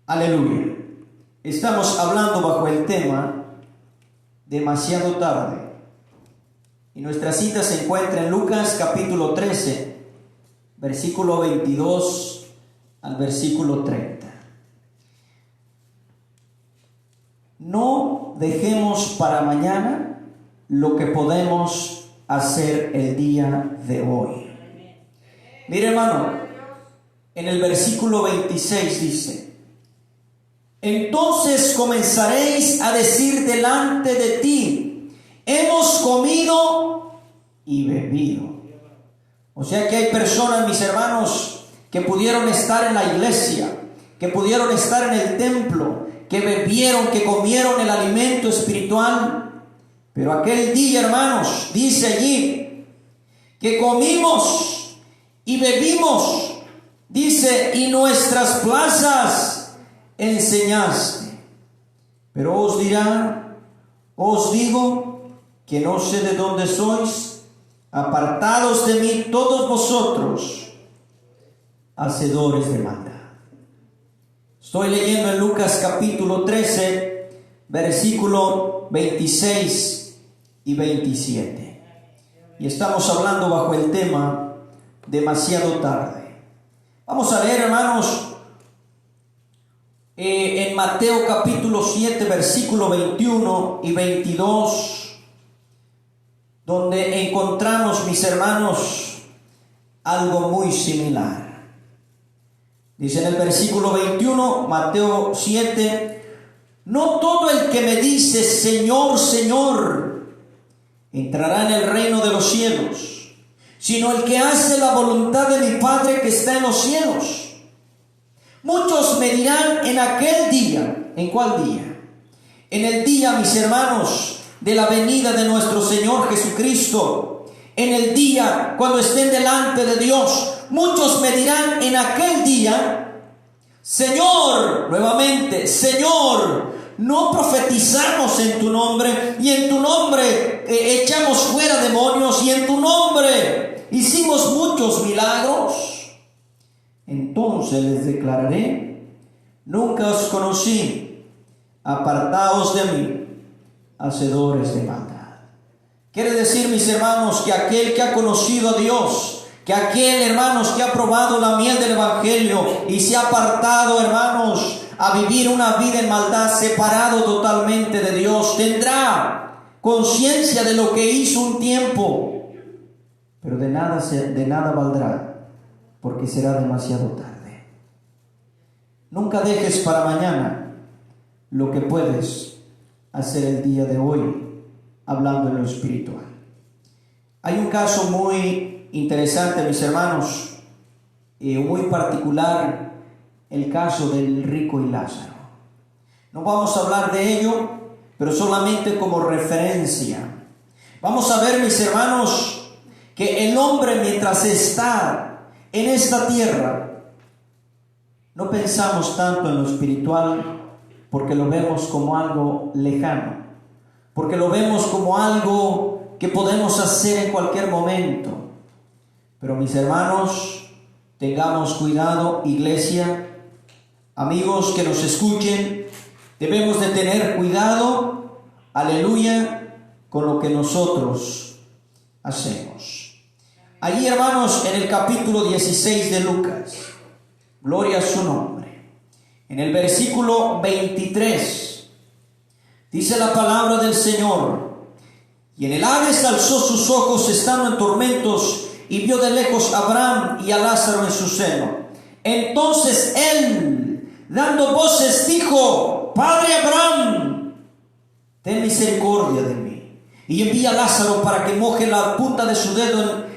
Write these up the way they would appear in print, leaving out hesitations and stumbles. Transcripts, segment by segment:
Aleluya. Estamos hablando bajo el tema demasiado tarde. Y nuestra cita se encuentra en Lucas capítulo 13, versículo 22 al versículo 30. No dejemos para mañana lo que podemos hacer el día de hoy. Mire, hermano, en el versículo 26 dice: entonces comenzaréis a decir delante de ti, hemos comido y bebido. O sea que hay personas, mis hermanos, que pudieron estar en la iglesia, que pudieron estar en el templo, que bebieron, que comieron el alimento espiritual. Pero aquel día, hermanos, dice allí que comimos y bebimos, dice, y nuestras plazas enseñaste. Pero os dirá, os digo que no sé de dónde sois, apartados de mí todos vosotros, hacedores de maldad. Estoy leyendo en Lucas capítulo 13, versículo 26 y 27. Y estamos hablando bajo el tema demasiado tarde. Vamos a leer, hermanos, en Mateo capítulo 7, versículo 21 y 22, donde encontramos, mis hermanos, algo muy similar. Dice en el versículo 21, Mateo 7, no todo el que me dice Señor, Señor, entrará en el reino de los cielos, sino el que hace la voluntad de mi Padre que está en los cielos. Muchos me dirán en aquel día. ¿En cuál día? En el día, mis hermanos, de la venida de nuestro Señor Jesucristo. En el día cuando estén delante de Dios. Muchos me dirán en aquel día, Señor, nuevamente, Señor, no profetizamos en tu nombre, y en tu nombre echamos fuera demonios, y en tu nombre hicimos muchos milagros. Entonces les declararé, nunca os conocí, apartaos de mí, hacedores de maldad. Quiere decir, mis hermanos, que aquel que ha conocido a Dios, que aquel, hermanos, que ha probado la miel del evangelio y se ha apartado, hermanos, a vivir una vida en maldad, separado totalmente de Dios, tendrá conciencia de lo que hizo un tiempo, pero de nada valdrá, porque será demasiado tarde. Nunca dejes para mañana lo que puedes hacer el día de hoy, hablando en lo espiritual. Hay un caso muy interesante, mis hermanos, muy particular, el caso del rico y Lázaro. No vamos a hablar de ello, pero solamente como referencia. Vamos a ver, mis hermanos, que el hombre, mientras está en esta tierra, no pensamos tanto en lo espiritual, porque lo vemos como algo lejano, porque lo vemos como algo que podemos hacer en cualquier momento. Pero, mis hermanos, tengamos cuidado, iglesia, amigos que nos escuchen, debemos de tener cuidado, aleluya, con lo que nosotros hacemos. Allí, hermanos, en el capítulo 16 de Lucas, gloria a su nombre, en el versículo 23, dice la palabra del Señor: y en el Hades alzó sus ojos estando en tormentos, y vio de lejos a Abraham y a Lázaro en su seno. Entonces él, dando voces, dijo: Padre Abraham, ten misericordia de mí, y envía a Lázaro para que moje la punta de su dedo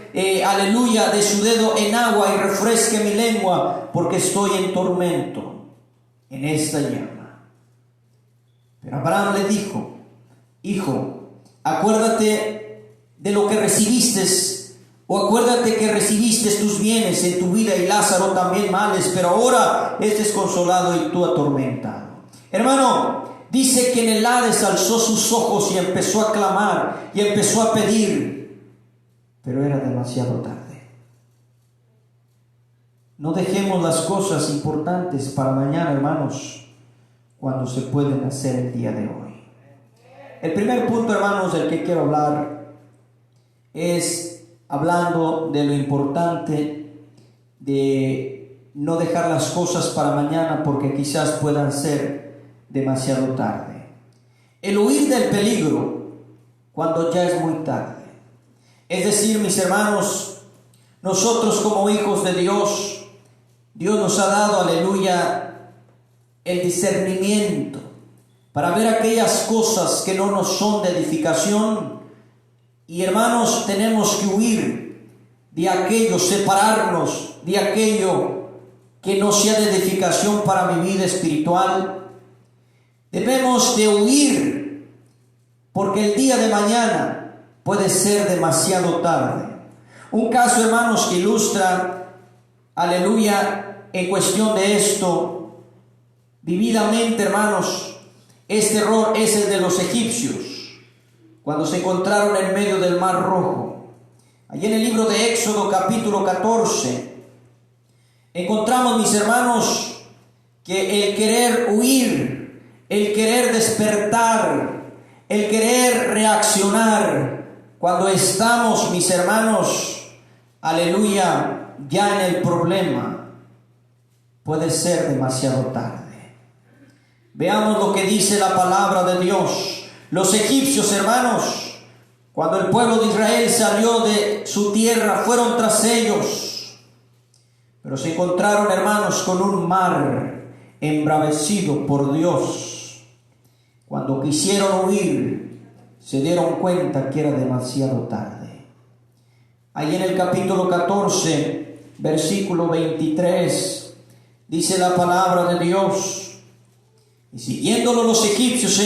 aleluya, de su dedo en agua, y refresque mi lengua, porque estoy en tormento en esta llama. Pero Abraham le dijo: hijo, acuérdate de lo que recibiste, o acuérdate que recibiste tus bienes en tu vida, y Lázaro también males, pero ahora es consolado y tú atormentado. Hermano, dice que en el Hades alzó sus ojos y empezó a clamar y empezó a pedir, pero era demasiado tarde. No dejemos las cosas importantes para mañana, hermanos, cuando se pueden hacer el día de hoy. El primer punto, hermanos, del que quiero hablar es hablando de lo importante de no dejar las cosas para mañana porque quizás puedan ser demasiado tarde. El huir del peligro cuando ya es muy tarde. Es decir, mis hermanos, nosotros como hijos de Dios, Dios nos ha dado, aleluya, el discernimiento para ver aquellas cosas que no nos son de edificación. Y hermanos, tenemos que huir de aquello, separarnos de aquello que no sea de edificación para mi vida espiritual. Debemos de huir porque el día de mañana puede ser demasiado tarde. Un caso, hermanos, que ilustra, aleluya, en cuestión de esto, vividamente, hermanos, este error es el de los egipcios, cuando se encontraron en medio del Mar Rojo. Allí en el libro de Éxodo, capítulo 14, encontramos, mis hermanos, que el querer huir, el querer despertar, el querer reaccionar, cuando estamos, mis hermanos, aleluya, ya en el problema, puede ser demasiado tarde. Veamos lo que dice la palabra de Dios. Los egipcios, hermanos, cuando el pueblo de Israel salió de su tierra, fueron tras ellos, pero se encontraron, hermanos, con un mar embravecido por Dios. Cuando quisieron huir, se dieron cuenta que era demasiado tarde. Ahí en el capítulo 14, versículo 23, dice la palabra de Dios: y siguiéndolo los egipcios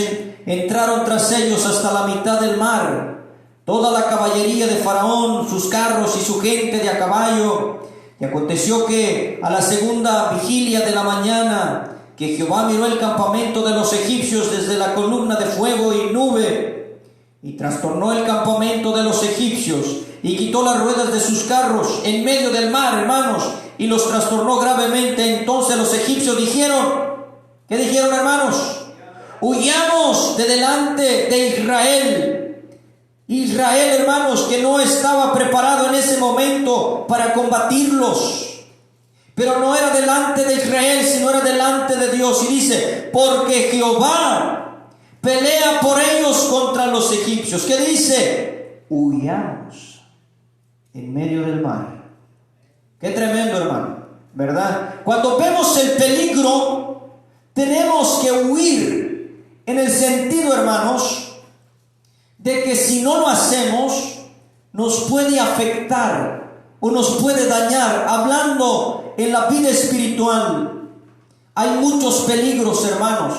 entraron tras ellos hasta la mitad del mar, toda la caballería de Faraón, sus carros y su gente de a caballo. Y aconteció que a la segunda vigilia de la mañana, que Jehová miró el campamento de los egipcios desde la columna de fuego y nube, y trastornó el campamento de los egipcios, y quitó las ruedas de sus carros en medio del mar, hermanos, y los trastornó gravemente. Entonces los egipcios dijeron, ¿qué dijeron, hermanos? Huyamos de delante de Israel. Israel, hermanos, que no estaba preparado en ese momento para combatirlos. Pero no era delante de Israel, sino era delante de Dios. Y dice, porque Jehová pelea por ellos contra los egipcios. ¿Qué dice? Huyamos en medio del mar. Qué tremendo, hermano, ¿verdad? Cuando vemos el peligro, tenemos que huir en el sentido, hermanos, de que si no lo hacemos, nos puede afectar o nos puede dañar. Hablando en la vida espiritual, hay muchos peligros, hermanos,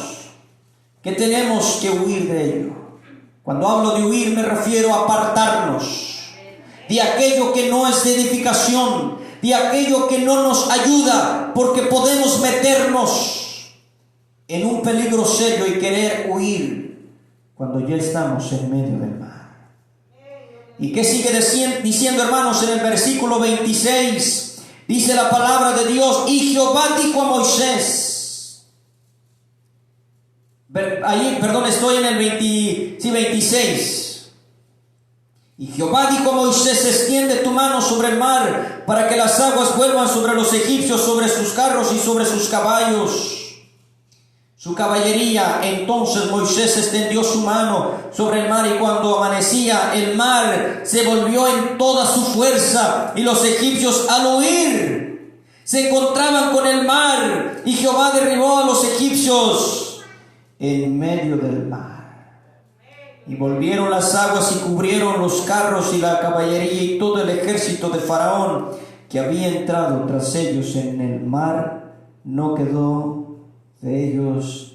que tenemos que huir de ello. Cuando hablo de huir, me refiero a apartarnos de aquello que no es de edificación, de aquello que no nos ayuda, porque podemos meternos en un peligro serio y querer huir cuando ya estamos en medio del mar. ¿Y qué sigue diciendo, hermanos, en el versículo 26? Dice la palabra de Dios: y Jehová dijo a Moisés, estoy en el 26. Y Jehová dijo a Moisés: extiende tu mano sobre el mar, para que las aguas vuelvan sobre los egipcios, sobre sus carros y sobre sus caballos, su caballería. Entonces Moisés extendió su mano sobre el mar, y cuando amanecía, el mar se volvió en toda su fuerza, y los egipcios, al huir, se encontraban con el mar, y Jehová derribó a los egipcios en medio del mar. Y volvieron las aguas y cubrieron los carros y la caballería y todo el ejército de Faraón que había entrado tras ellos en el mar. No quedó de ellos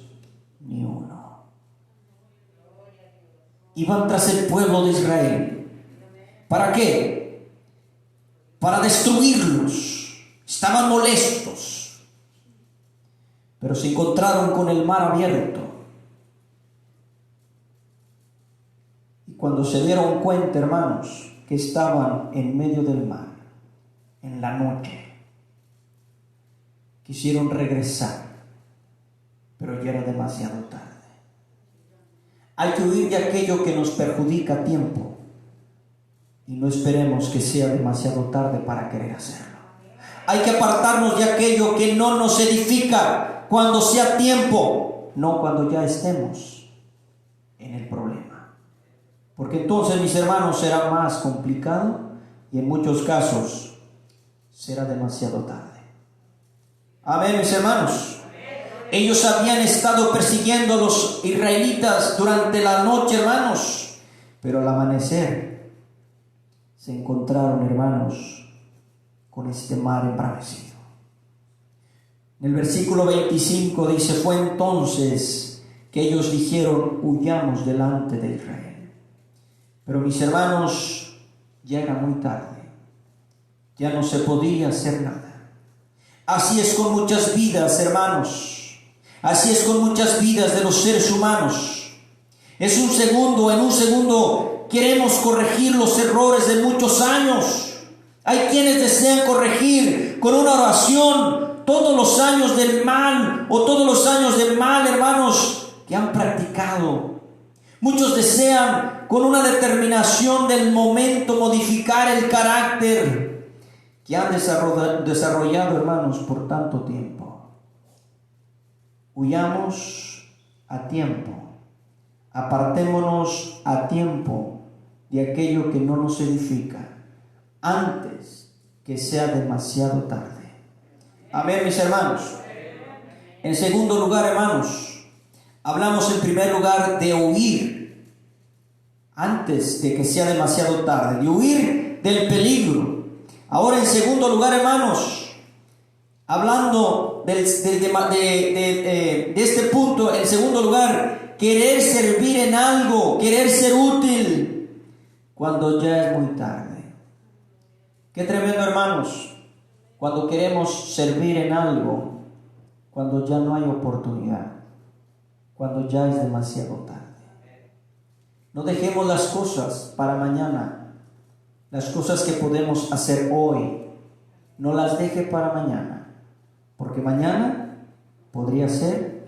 ni uno. Iban tras el pueblo de Israel. ¿Para qué? Para destruirlos. Estaban molestos, pero se encontraron con el mar abierto. Cuando se dieron cuenta, hermanos, que estaban en medio del mar, en la noche, quisieron regresar, pero ya era demasiado tarde. Hay que huir de aquello que nos perjudica a tiempo y no esperemos que sea demasiado tarde para querer hacerlo. Hay que apartarnos de aquello que no nos edifica cuando sea tiempo, no cuando ya estemos en el problema. Porque entonces, mis hermanos, será más complicado y en muchos casos será demasiado tarde. Amén, mis hermanos. Ellos habían estado persiguiendo a los israelitas durante la noche, hermanos, pero al amanecer se encontraron, hermanos, con este mar embravecido. En el versículo 25 dice: fue entonces que ellos dijeron: huyamos delante de Israel. Pero, mis hermanos, ya era muy tarde, ya no se podía hacer nada. Así es con muchas vidas, hermanos, así es con muchas vidas de los seres humanos. En un segundo queremos corregir los errores de muchos años. Hay quienes desean corregir con una oración todos los años del mal o todos los años del mal, hermanos, que han practicado. Muchos desean con una determinación del momento modificar el carácter que han desarrollado, hermanos, por tanto tiempo. Huyamos a tiempo, apartémonos a tiempo de aquello que no nos edifica, antes que sea demasiado tarde. Amén, mis hermanos. En segundo lugar, hermanos, hablamos en primer lugar de huir antes de que sea demasiado tarde, de huir del peligro. Ahora, en segundo lugar, hermanos, hablando de este punto, en segundo lugar, querer servir en algo, querer ser útil cuando ya es muy tarde. Qué tremendo, hermanos, cuando queremos servir en algo, cuando ya no hay oportunidad, cuando ya es demasiado tarde. No dejemos las cosas para mañana, las cosas que podemos hacer hoy, no las deje para mañana, porque mañana podría ser,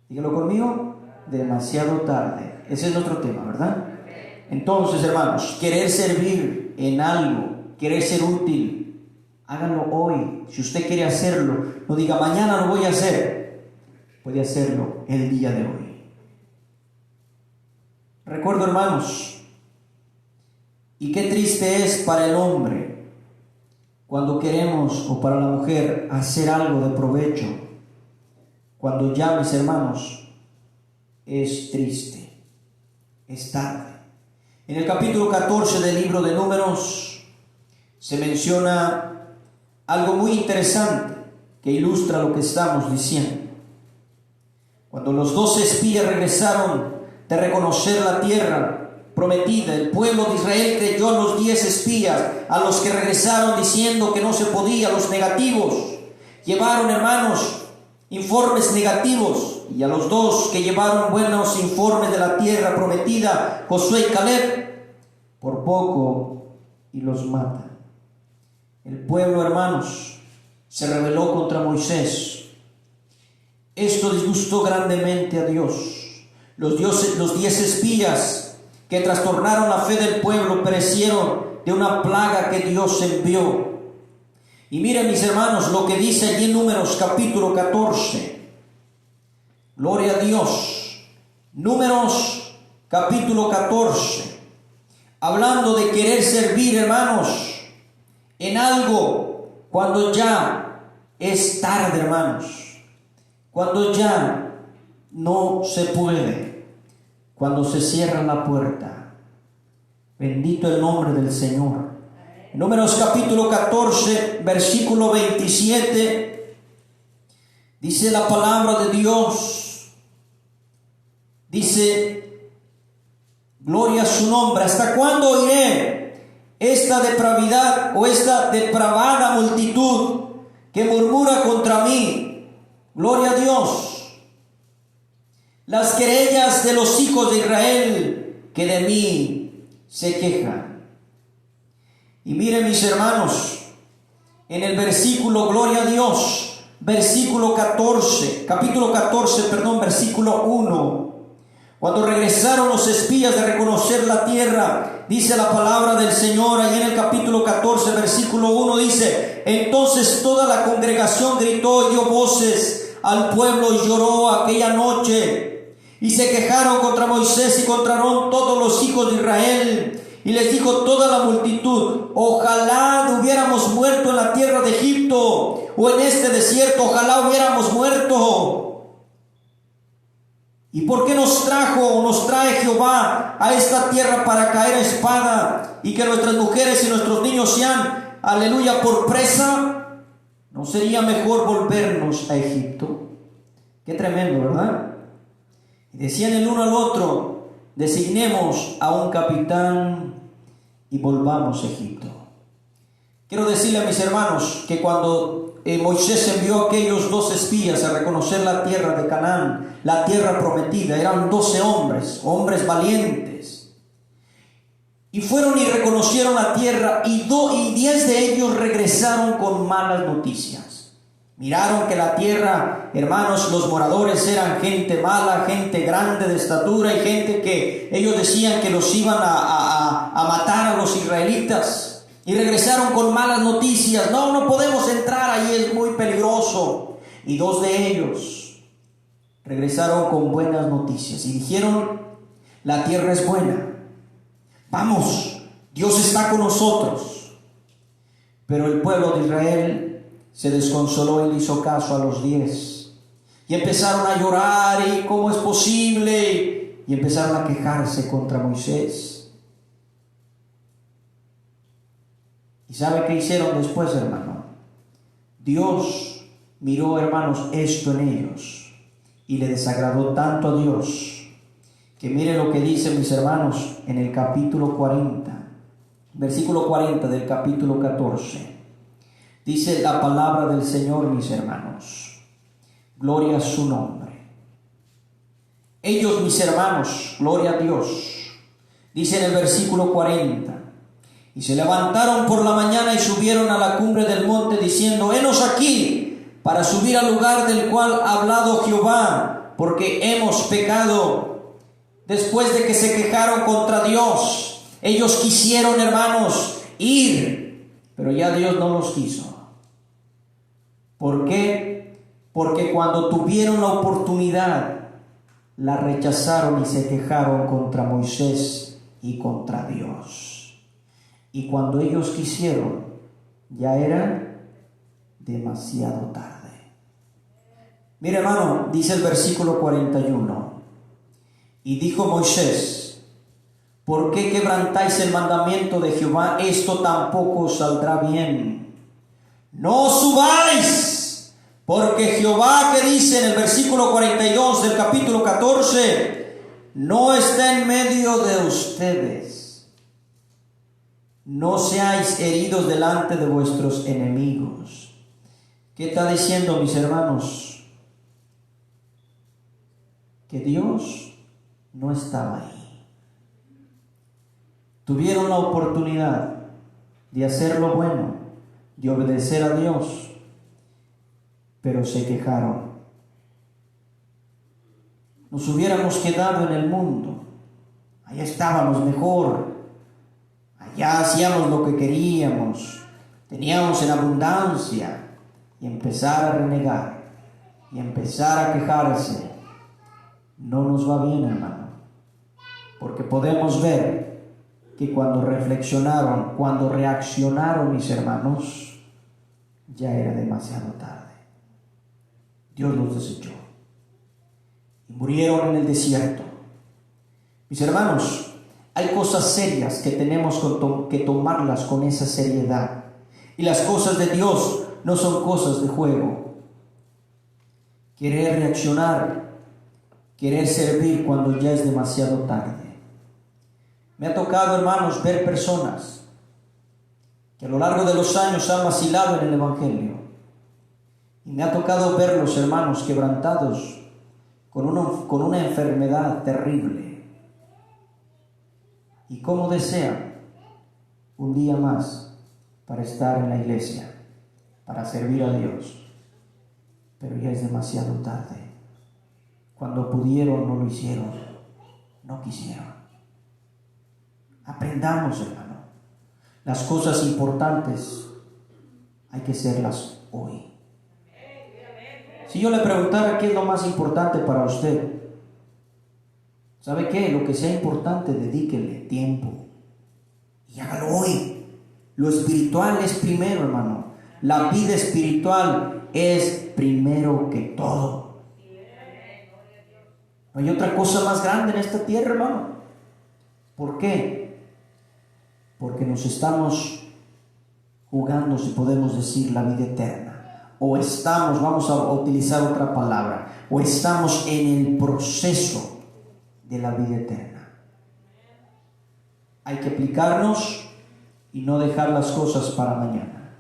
dígalo conmigo, demasiado tarde. Ese es otro tema, ¿verdad? Entonces, hermanos, querer servir en algo, querer ser útil, háganlo hoy. Si usted quiere hacerlo, no diga mañana lo voy a hacer. Puede hacerlo el día de hoy. Recuerdo, hermanos, y qué triste es para el hombre cuando queremos, o para la mujer, hacer algo de provecho, cuando ya, mis hermanos, es triste, es tarde. En el capítulo 14 del libro de Números se menciona algo muy interesante que ilustra lo que estamos diciendo. Cuando los 12 espías regresaron de reconocer la tierra prometida, el pueblo de Israel creyó a los 10 espías, a los que regresaron diciendo que no se podía, los negativos. Llevaron, hermanos, informes negativos, y a los 2 que llevaron buenos informes de la tierra prometida, Josué y Caleb, por poco y los matan. El pueblo, hermanos, se rebeló contra Moisés. Esto disgustó grandemente a Dios. Los 10 espías que trastornaron la fe del pueblo perecieron de una plaga que Dios envió. Y miren, mis hermanos, lo que dice allí en Números capítulo 14. Gloria a Dios. Números capítulo 14. Hablando de querer servir, hermanos, en algo cuando ya es tarde, hermanos. Cuando ya no se puede, cuando se cierra la puerta. Bendito el nombre del Señor. Números capítulo 14, versículo 27, dice la palabra de Dios, dice, gloria a su nombre, ¿hasta cuándo oiré esta depravidad o esta depravada multitud que murmura contra mí? Gloria a Dios. Las querellas de los hijos de Israel que de mí se quejan. Y miren, mis hermanos, en el versículo, gloria a Dios, capítulo 14, versículo 1. Cuando regresaron los espías de reconocer la tierra, dice la palabra del Señor, ahí en el capítulo 14, versículo 1, dice: entonces toda la congregación gritó y dio voces al pueblo y lloró aquella noche. Y se quejaron contra Moisés y contra Aarón todos los hijos de Israel. Y les dijo toda la multitud: ojalá hubiéramos muerto en la tierra de Egipto, o en este desierto, ojalá hubiéramos muerto. ¿Y por qué nos trae Jehová a esta tierra para caer a espada, y que nuestras mujeres y nuestros niños sean, aleluya, por presa? ¿No sería mejor volvernos a Egipto? Qué tremendo, ¿verdad? Y decían el uno al otro: designemos a un capitán y volvamos a Egipto. Quiero decirle a mis hermanos que cuando Moisés envió a aquellos 2 espías a reconocer la tierra de Canaán, la tierra prometida, eran 12 hombres valientes, y fueron y reconocieron la tierra, y 10 de ellos regresaron con malas noticias. Miraron que la tierra, hermanos, los moradores eran gente mala, gente grande de estatura, y gente que ellos decían que los iban a matar a los israelitas. Y regresaron con malas noticias: no podemos entrar, ahí es muy peligroso. Y 2 de ellos regresaron con buenas noticias y dijeron: la tierra es buena, vamos, Dios está con nosotros. Pero el pueblo de Israel se desconsoló y le hizo caso a los 10. Y empezaron a llorar: ¿y cómo es posible? Y empezaron a quejarse contra Moisés. ¿Y sabe qué hicieron después, hermano? Dios miró, hermanos, esto en ellos, y le desagradó tanto a Dios, que mire lo que dice, mis hermanos, en el capítulo 40, versículo 40 del capítulo 14. Dice la palabra del Señor, mis hermanos, gloria a su nombre. Ellos, mis hermanos, gloria a Dios, dice en el versículo 40: y se levantaron por la mañana y subieron a la cumbre del monte, diciendo: henos aquí para subir al lugar del cual ha hablado Jehová, porque hemos pecado. Después de que se quejaron contra Dios, ellos quisieron, hermanos, ir, pero ya Dios no los quiso. ¿Por qué? Porque cuando tuvieron la oportunidad, la rechazaron y se quejaron contra Moisés y contra Dios. Y cuando ellos quisieron, ya era demasiado tarde. Mire, hermano, dice el versículo 41: y dijo Moisés: ¿por qué quebrantáis el mandamiento de Jehová? Esto tampoco os saldrá bien. No subáis, porque Jehová, que dice en el versículo 42 del capítulo 14, no está en medio de ustedes. No seáis heridos delante de vuestros enemigos. ¿Qué está diciendo, mis hermanos? Que Dios no estaba ahí. Tuvieron la oportunidad de hacer lo bueno, de obedecer a Dios, pero se quejaron. Nos hubiéramos quedado en el mundo, allá estábamos mejor. Ya hacíamos lo que queríamos, teníamos en abundancia, y empezar a renegar y empezar a quejarse no nos va bien, hermano, porque podemos ver que cuando reaccionaron, mis hermanos, ya era demasiado tarde. Dios los desechó y murieron en el desierto. Mis hermanos, hay cosas serias que tenemos que tomarlas con esa seriedad. Y las cosas de Dios no son cosas de juego. Querer reaccionar, querer servir cuando ya es demasiado tarde. Me ha tocado, hermanos, ver personas que a lo largo de los años han vacilado en el Evangelio. Y me ha tocado verlos, hermanos, quebrantados con una enfermedad terrible. Y cómo desean un día más para estar en la iglesia, para servir a Dios, pero ya es demasiado tarde. Cuando pudieron, no lo hicieron, no quisieron. Aprendamos, hermano, las cosas importantes hay que hacerlas hoy. Si yo le preguntara qué es lo más importante para usted, ¿sabe qué? Lo que sea importante, dedíquele tiempo y hágalo hoy. Lo espiritual es primero, hermano. La vida espiritual es primero que todo. No hay otra cosa más grande en esta tierra, hermano. ¿Por qué? Porque nos estamos jugando, si podemos decir, la vida eterna. O estamos, vamos a utilizar otra palabra, o estamos en el proceso de la vida eterna. Hay que aplicarnos y no dejar las cosas para mañana.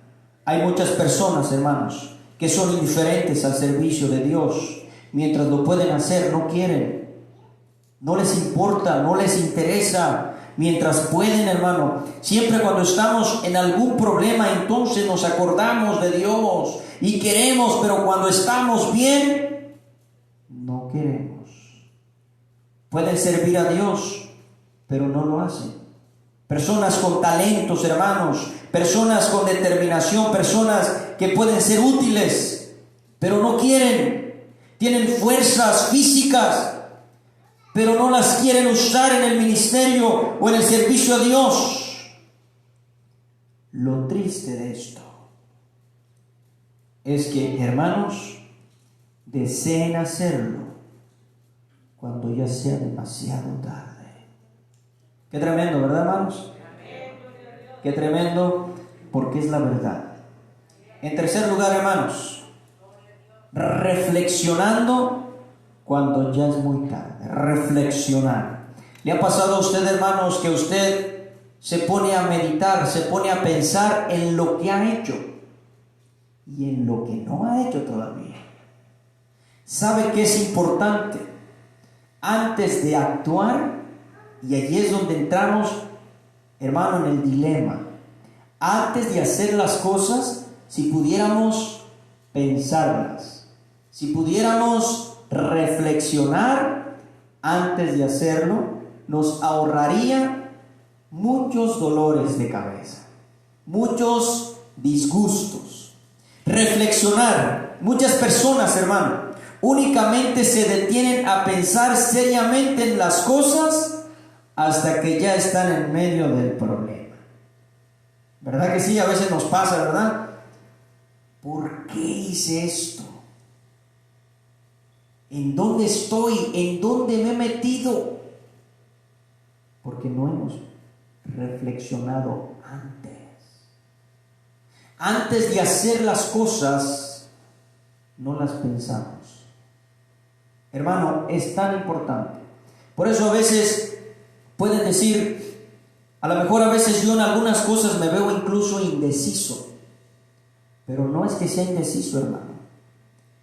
Hay muchas personas, hermanos, que son indiferentes al servicio de Dios. Mientras lo pueden hacer, no quieren. No les importa, no les interesa. Mientras pueden, hermano, siempre cuando estamos en algún problema, entonces nos acordamos de Dios y queremos, pero cuando estamos bien, no queremos. Pueden servir a Dios, pero no lo hacen. Personas con talentos, hermanos, personas con determinación, personas que pueden ser útiles, pero no quieren. Tienen fuerzas físicas, pero no las quieren usar en el ministerio o en el servicio a Dios. Lo triste de esto es que, hermanos, deseen hacerlo cuando ya sea demasiado tarde. Qué tremendo, ¿verdad, hermanos? Qué tremendo, porque es la verdad. En tercer lugar, hermanos, reflexionando cuando ya es muy tarde. Reflexionar. ¿Le ha pasado a usted, hermanos, que usted se pone a meditar, se pone a pensar en lo que ha hecho y en lo que no ha hecho todavía? ¿Sabe qué es importante? Antes de actuar, y allí es donde entramos, hermano, en el dilema. Antes de hacer las cosas, si pudiéramos pensarlas, si pudiéramos reflexionar antes de hacerlo, nos ahorraría muchos dolores de cabeza, muchos disgustos. Reflexionar. Muchas personas, hermano, únicamente se detienen a pensar seriamente en las cosas hasta que ya están en medio del problema. ¿Verdad que sí? A veces nos pasa, ¿verdad? ¿Por qué hice esto? ¿En dónde estoy? ¿En dónde me he metido? Porque no hemos reflexionado antes. Antes de hacer las cosas, no las pensamos. Hermano, es tan importante. Por eso a veces pueden decir, a lo mejor a veces yo en algunas cosas me veo incluso indeciso. Pero no es que sea indeciso, hermano.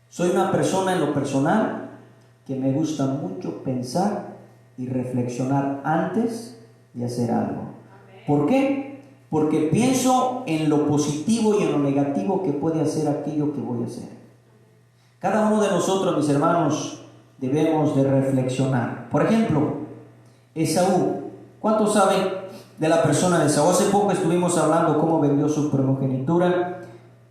Soy una persona en lo personal que me gusta mucho pensar y reflexionar antes de hacer algo. ¿Por qué? Porque pienso en lo positivo y en lo negativo que puede hacer aquello que voy a hacer. Cada uno de nosotros, mis hermanos, debemos de reflexionar. Por ejemplo, Esaú. ¿Cuántos saben de la persona de Esaú? Hace poco estuvimos hablando cómo vendió su primogenitura.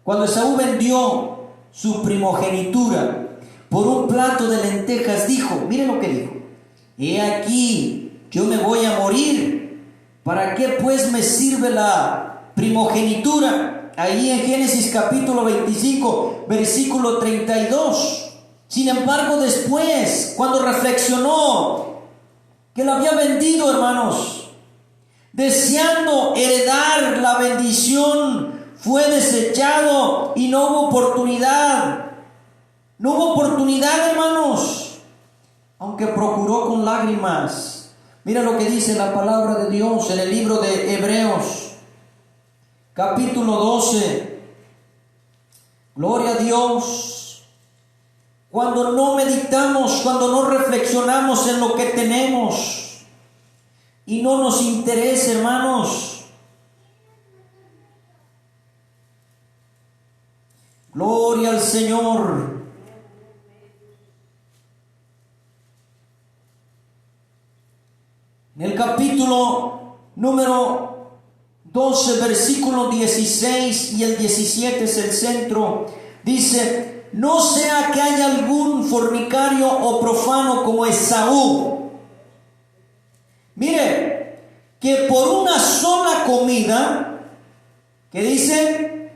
Cuando Esaú vendió su primogenitura por un plato de lentejas, dijo, miren lo que dijo: he aquí, yo me voy a morir, ¿para qué pues me sirve la primogenitura? Ahí en Génesis capítulo 25, versículo 32. Sin embargo, después, cuando reflexionó que lo había vendido, hermanos, deseando heredar la bendición, fue desechado y no hubo oportunidad. No hubo oportunidad, hermanos, aunque procuró con lágrimas. Mira lo que dice la palabra de Dios en el libro de Hebreos, capítulo 12. Gloria a Dios. Cuando no meditamos, cuando no reflexionamos en lo que tenemos y no nos interesa, hermanos, Gloria al Señor. En el capítulo número 12, versículo 16 y el 17 es el centro. Dice: no sea que haya algún fornicario o profano como Esaú. Mire, que por una sola comida, ¿qué dice?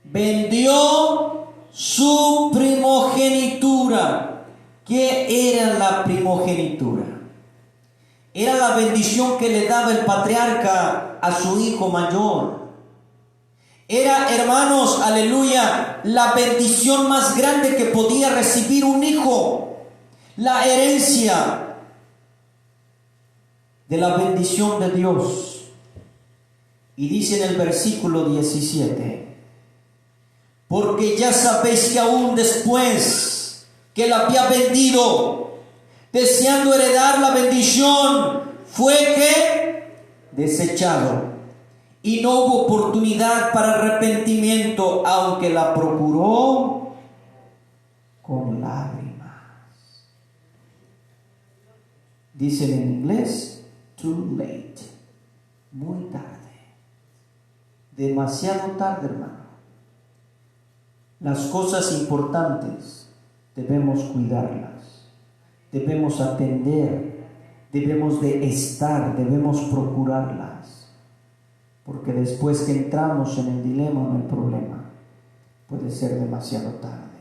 Vendió su primogenitura. ¿Qué era la primogenitura? Era la bendición que le daba el patriarca a su hijo mayor. Era, hermanos, aleluya, la bendición más grande que podía recibir un hijo. La herencia de la bendición de Dios. Y dice en el versículo 17: porque ya sabéis que aún después que la había vendido, deseando heredar la bendición, fue que desechado, y no hubo oportunidad para arrepentimiento, aunque la procuró con lágrimas. Dicen en inglés: too late, muy tarde, demasiado tarde, hermano. Las cosas importantes debemos cuidarlas, debemos atender, debemos de estar, debemos procurarlas, porque después que entramos en el dilema o en el problema, puede ser demasiado tarde.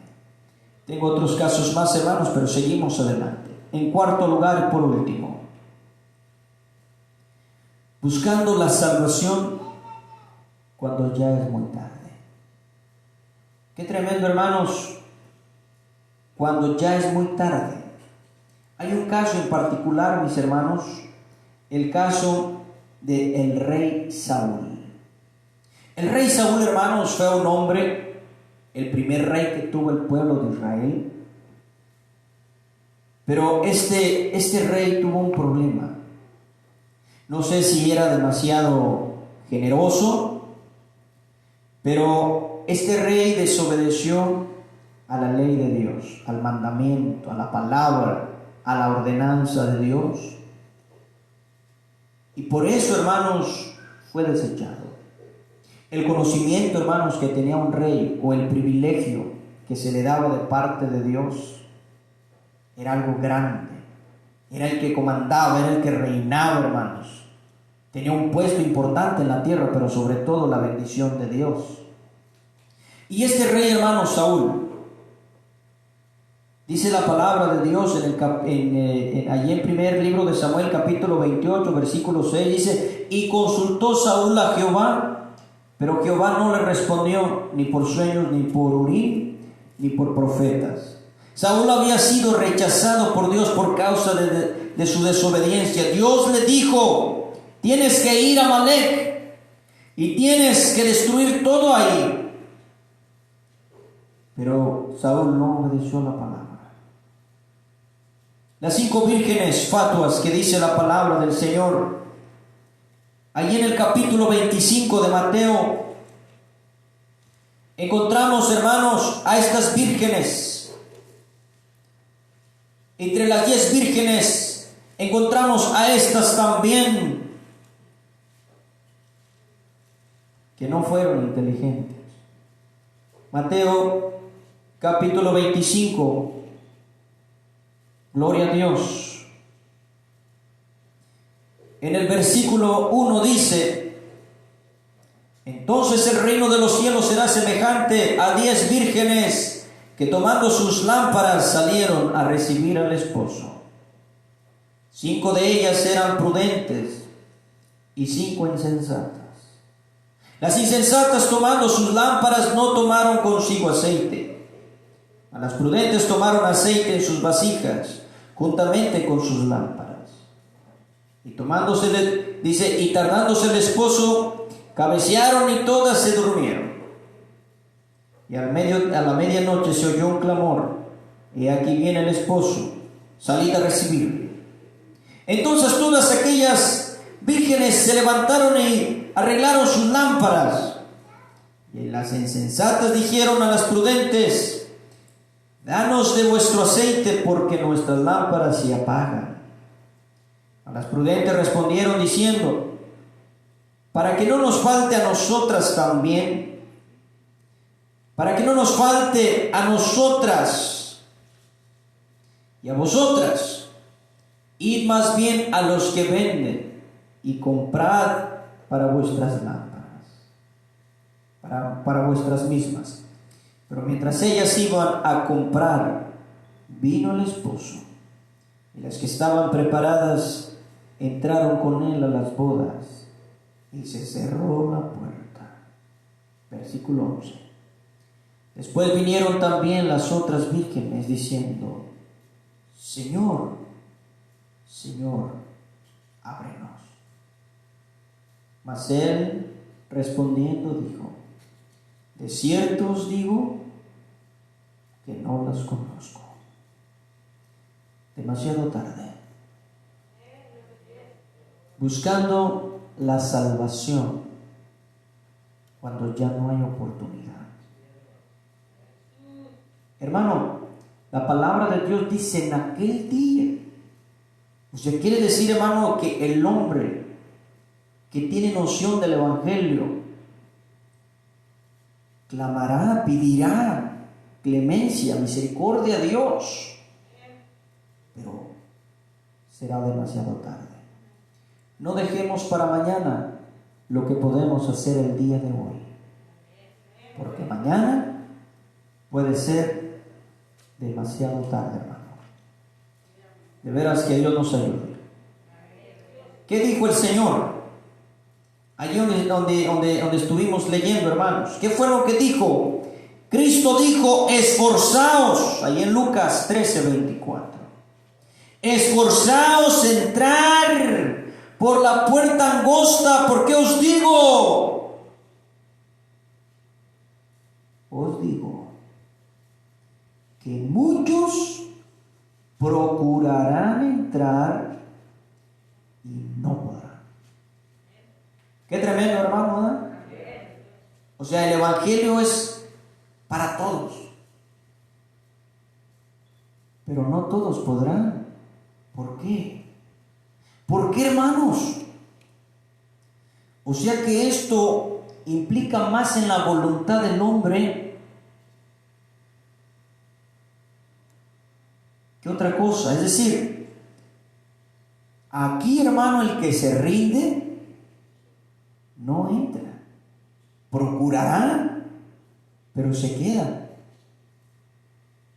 Tengo otros casos más, hermanos, pero seguimos adelante. En cuarto lugar, por último, buscando la salvación cuando ya es muy tarde. Qué tremendo, hermanos, cuando ya es muy tarde. Hay un caso en particular, mis hermanos, el caso del rey Saúl. El rey Saúl, hermanos, fue un hombre, el primer rey que tuvo el pueblo de Israel. Pero este rey tuvo un problema. No sé si era demasiado generoso, pero este rey desobedeció a la ley de Dios, al mandamiento, a la palabra, a la ordenanza de Dios. Y por eso, hermanos, fue desechado. El conocimiento, hermanos, que tenía un rey, o el privilegio que se le daba de parte de Dios, era algo grande. Era el que comandaba, era el que reinaba, hermanos. Tenía un puesto importante en la tierra, pero sobre todo la bendición de Dios. Y este rey, hermano Saúl, dice la palabra de Dios allí en primer libro de Samuel, capítulo 28, versículo 6, dice: y consultó Saúl a Jehová, pero Jehová no le respondió, ni por sueños, ni por Urim, ni por profetas. Saúl había sido rechazado por Dios por causa de su desobediencia. Dios le dijo: tienes que ir a Amalek y tienes que destruir todo ahí. Pero Saúl no obedeció la palabra. Las 5 vírgenes fatuas que dice la palabra del Señor, allí en el capítulo 25 de Mateo, encontramos, hermanos, a estas vírgenes. Entre las 10 vírgenes encontramos a estas también, que no fueron inteligentes. Mateo capítulo 25, gloria a Dios. En el versículo 1 dice: entonces el reino de los cielos será semejante a 10 vírgenes que tomando sus lámparas salieron a recibir al esposo. 5 de ellas eran prudentes y 5 insensatas. Las insensatas, tomando sus lámparas, no tomaron consigo aceite. A las prudentes tomaron aceite en sus vasijas, juntamente con sus lámparas. Y y tardándose el esposo, cabecearon y todas se durmieron. Y a la medianoche se oyó un clamor: y aquí viene el esposo, salid a recibirle. Entonces todas aquellas vírgenes se levantaron y arreglaron sus lámparas. Y las insensatas dijeron a las prudentes: danos de vuestro aceite, porque nuestras lámparas se apagan. A las prudentes respondieron diciendo: para que no nos falte a nosotras también, para que no nos falte a nosotras y a vosotras, id más bien a los que venden y comprad para vuestras lámparas, para vuestras mismas. Pero mientras ellas iban a comprar, vino el esposo, y las que estaban preparadas entraron con él a las bodas, y se cerró la puerta. Versículo 11. Después vinieron también las otras vírgenes diciendo: Señor, Señor, ábrenos. Mas él respondiendo dijo: de cierto os digo que no las conozco. Demasiado tarde. Buscando la salvación cuando ya no hay oportunidad. Hermano, la palabra de Dios dice en aquel día. O sea, quiere decir, hermano, que el hombre que tiene noción del evangelio clamará, pedirá clemencia, misericordia a Dios, pero será demasiado tarde. No dejemos para mañana lo que podemos hacer el día de hoy, porque mañana puede ser demasiado tarde, hermano. De veras que Dios nos ayude. ¿Qué dijo el Señor? Allí donde estuvimos leyendo, hermanos. ¿Qué fue lo que dijo? Cristo dijo: esforzaos, ahí en Lucas 13:24. Esforzaos en entrar por la puerta angosta, porque os digo que muchos procurarán entrar y no podrán. Qué tremendo, hermano, ¿eh? O sea, el evangelio es para todos, pero no todos podrán. ¿Por qué? ¿Por qué, hermanos? O sea que esto implica más en la voluntad del hombre que otra cosa. Es decir, aquí, hermano, el que se rinde no entra. Procurará, pero se queda.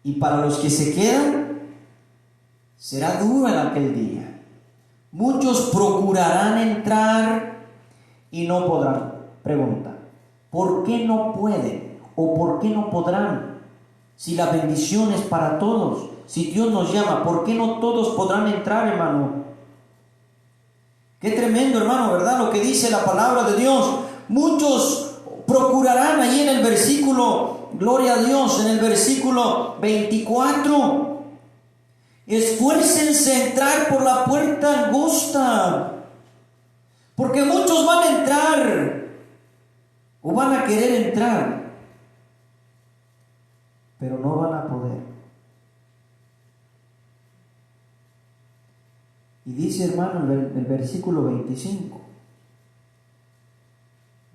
Y para los que se quedan, será duro en aquel día. Muchos procurarán entrar y no podrán. Pregunta: ¿por qué no pueden o por qué no podrán? Si la bendición es para todos, si Dios nos llama, ¿por qué no todos podrán entrar, hermano? Qué tremendo, hermano, ¿verdad? Lo que dice la palabra de Dios. Muchos procurarán, allí en el versículo, gloria a Dios, en el versículo 24. Esfuércense a entrar por la puerta angosta, porque muchos van a entrar o van a querer entrar, pero no van a poder. Y dice, hermano, el versículo 25: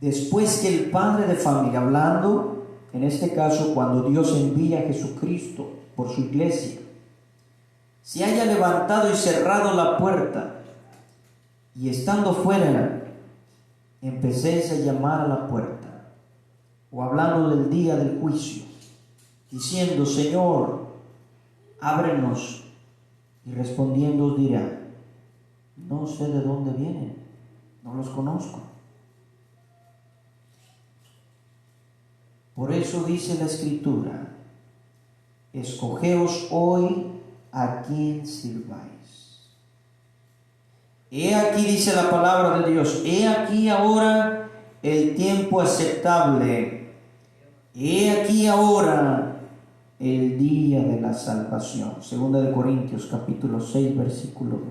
después que el padre de familia, hablando en este caso cuando Dios envía a Jesucristo por su iglesia, se haya levantado y cerrado la puerta, y estando fuera, empecéis a llamar a la puerta, o hablando del día del juicio, diciendo: Señor, ábrenos. Y respondiendo os dirá: no sé de dónde vienen, no los conozco. Por eso dice la Escritura: escogeos hoy a quién sirváis. He aquí, dice la palabra de Dios, he aquí ahora el tiempo aceptable. He aquí ahora el día de la salvación. Segunda de Corintios capítulo 6 versículo 2.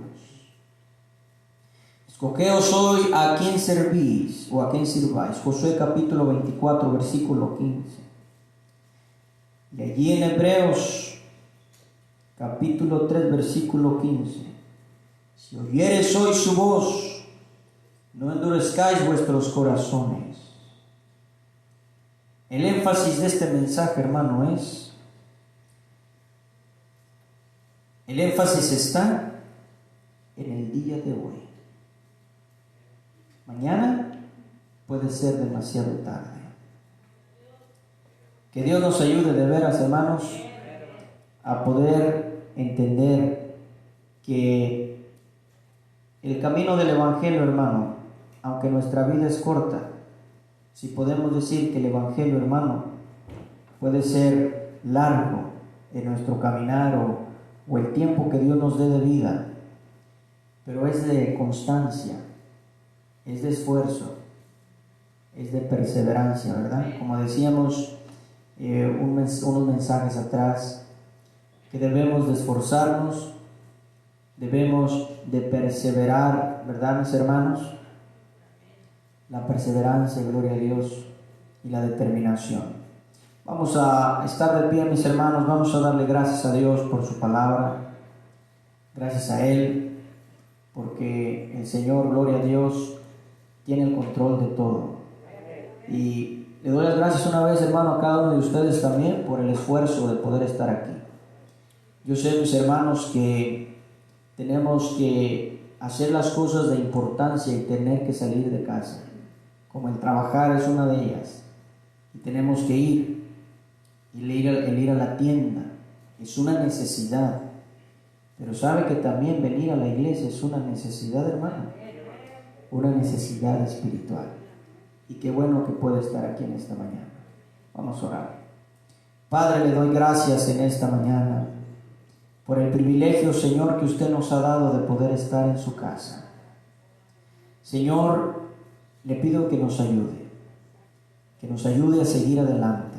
Escogeos hoy a quién servís o a quién sirváis. Josué capítulo 24, versículo 15. Y allí en Hebreos capítulo 3, versículo 15. Si oyereis hoy su voz, no endurezcáis vuestros corazones. El énfasis de este mensaje, hermano, el énfasis está en el día de hoy. Mañana puede ser demasiado tarde. Que Dios nos ayude de veras, hermanos, a poder entender que el camino del Evangelio, hermano, aunque nuestra vida es corta, si podemos decir que el Evangelio, hermano, puede ser largo en nuestro caminar o el tiempo que Dios nos dé de vida, pero es de constancia, es de esfuerzo, es de perseverancia, ¿verdad? Como decíamos unos mensajes atrás, que debemos de esforzarnos, debemos de perseverar, ¿verdad, mis hermanos? La perseverancia, gloria a Dios, y la determinación. Vamos a estar de pie, mis hermanos, vamos a darle gracias a Dios por su palabra, gracias a Él, porque el Señor, gloria a Dios, tiene el control de todo. Y le doy las gracias una vez, hermano, a cada uno de ustedes también por el esfuerzo de poder estar aquí. Yo sé, mis hermanos, que tenemos que hacer las cosas de importancia y tener que salir de casa, como el trabajar es una de ellas, y tenemos que ir, y el ir a la tienda es una necesidad, pero sabe que también venir a la iglesia es una necesidad, hermano, una necesidad espiritual. Y qué bueno que puede estar aquí en esta mañana. Vamos a orar. Padre, le doy gracias en esta mañana por el privilegio, Señor, que usted nos ha dado de poder estar en su casa. Señor, le pido que nos ayude a seguir adelante.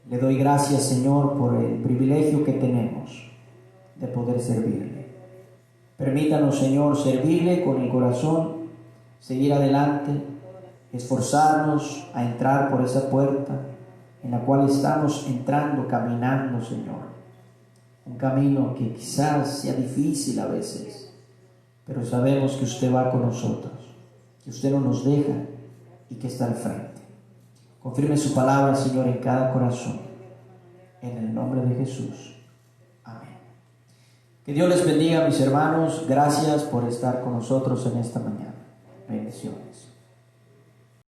Le doy gracias, Señor, por el privilegio que tenemos de poder servirle. Permítanos, Señor, servirle con el corazón, seguir adelante, esforzarnos a entrar por esa puerta en la cual estamos entrando, caminando, Señor. Un camino que quizás sea difícil a veces, pero sabemos que usted va con nosotros, que usted no nos deja y que está al frente. Confirme su palabra, Señor, en cada corazón, en el nombre de Jesús. Amén. Que Dios les bendiga, mis hermanos. Gracias por estar con nosotros en esta mañana. Bendiciones.